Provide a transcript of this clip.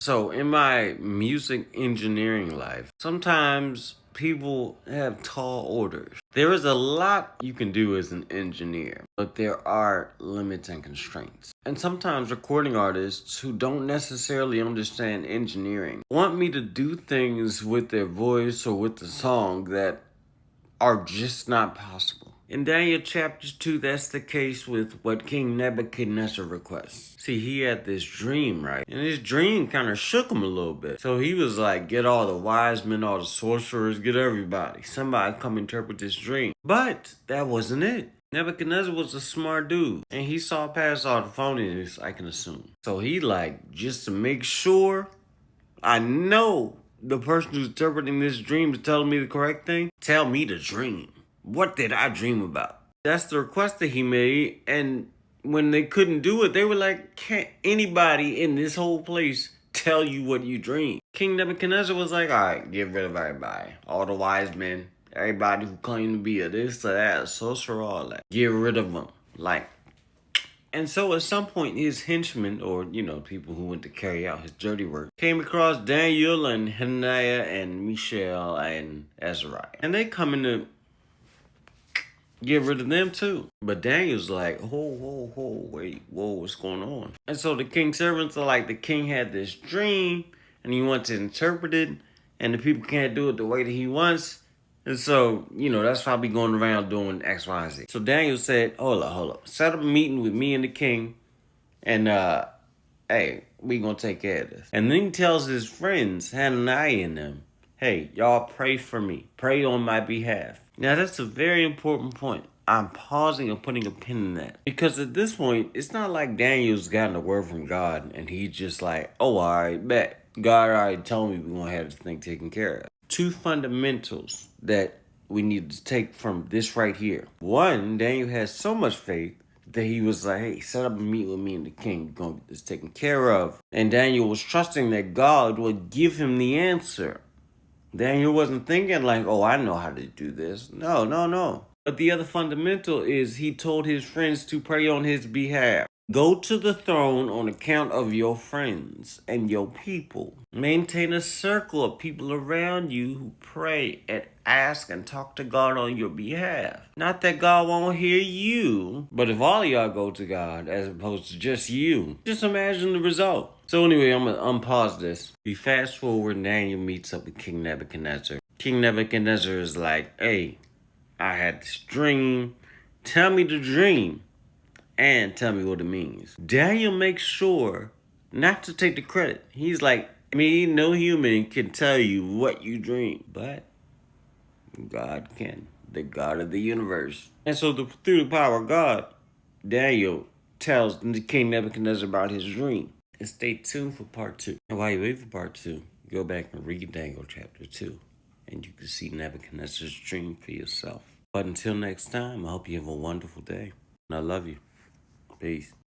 So, in my music engineering life, sometimes people have tall orders. There is a lot you can do as an engineer, but there are limits and constraints. And sometimes recording artists who don't necessarily understand engineering want me to do things with their voice or with the song that are just not possible. In Daniel chapter 2, that's the case with what King Nebuchadnezzar requests. See, he had this dream, right? And his dream kind of shook him a little bit. So he was like, get all the wise men, all the sorcerers, get everybody. Somebody come interpret this dream. But that wasn't it. Nebuchadnezzar was a smart dude, and he saw past all the phoniness, I can assume. So he just to make sure I know the person who's interpreting this dream is telling me the correct thing, tell me the dream. What did I dream about? That's the request that he made, and when they couldn't do it, they were like, can't anybody in this whole place tell you what you dreamed? King Nebuchadnezzar was like, all right, get rid of everybody. All the wise men, everybody who claimed to be a this or that, a sorcerer, all that. Get rid of them. And so at some point, his henchmen, or, people who went to carry out his dirty work, came across Daniel and Hananiah and Mishael and Azariah. And they come in to get rid of them too. But Daniel's like, wait, what's going on? And so the king's servants are like, the king had this dream, and he wants to interpret it, and the people can't do it the way that he wants. And so, that's why I be going around doing X, Y, and Z. So Daniel said, hold up. Set up a meeting with me and the king. And, hey, we gonna take care of this. And then he tells his friends, Hananiah and them, hey, y'all pray for me. Pray on my behalf. Now, that's a very important point. I'm pausing and putting a pin in that. Because at this point, it's not like Daniel's gotten a word from God and he's just like, oh, all right, bet. God already told me we're gonna have this thing taken care of. Two fundamentals that we need to take from this right here. One, Daniel has so much faith that he was like, hey, set up a meeting with me and the king. We're going to get this taken care of. And Daniel was trusting that God would give him the answer. Daniel wasn't thinking like, oh, I know how to do this. No. But the other fundamental is he told his friends to pray on his behalf. Go to the throne on account of your friends and your people. Maintain a circle of people around you who pray and ask and talk to God on your behalf. Not that God won't hear you, but if all of y'all go to God as opposed to just you, just imagine the result. So anyway, I'm going to unpause this. We fast forward and Daniel meets up with King Nebuchadnezzar. King Nebuchadnezzar is like, hey, I had this dream. Tell me the dream. And tell me what it means. Daniel makes sure not to take the credit. He's like, me, no human can tell you what you dream, but God can, the God of the universe. And so through the power of God, Daniel tells King Nebuchadnezzar about his dream. And stay tuned for part 2. And while you wait for part 2, go back and read Daniel chapter 2. And you can see Nebuchadnezzar's dream for yourself. But until next time, I hope you have a wonderful day. And I love you. Peace.